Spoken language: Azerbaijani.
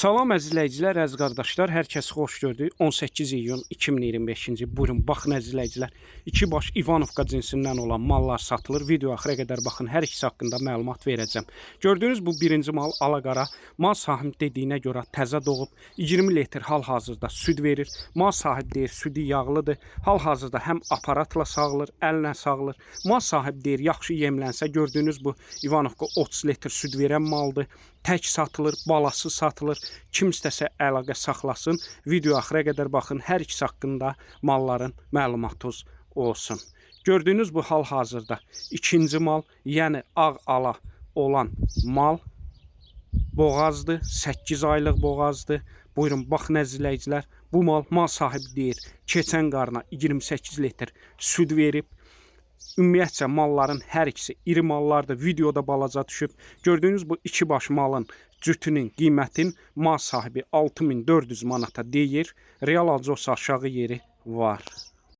Salam əzizləyicilər, əziz qardaşlar, hər kəs xoş gördük. 18 iyun 2025-ci buyurun, baxın əzizləyicilər, iki baş İvanovka cinsindən olan mallar satılır. Video axıra qədər baxın, hər ikisi haqqında məlumat verəcəm. Gördüyünüz bu birinci mal alaqara. Mal sahibi dediyinə görə təzə doğub, 20 litr hal-hazırda süd verir. Mal sahibi deyir, südü yağlıdır. Hal-hazırda həm aparatla sağılır, əllə sağılır. Mal sahibi deyir, yaxşı yemlənsə, gördüyünüz bu İvanovka 30 litr süd verən maldır. Tək satılır, balası satılır. Kim istəsə əlaqə saxlasın. Video axıra qədər baxın. Hər ikisi haqqında malların məlumatınız olsun. Gördüyünüz bu hal-hazırda ikinci mal, yəni ağ ala olan mal boğazdır. 8 aylıq boğazdır. Buyurun, baxın əzizləyicilər. Bu mal sahibi deyir, keçən qarına 28 litr süd verib. Ümumiyyətcə malların hər ikisi iri mallardır. Videoda balaca düşüb. Gördüyünüz bu iki baş malın cütünün qiymətin mal sahibi 6400 manata deyir. Real alıcısı aşağı yeri var.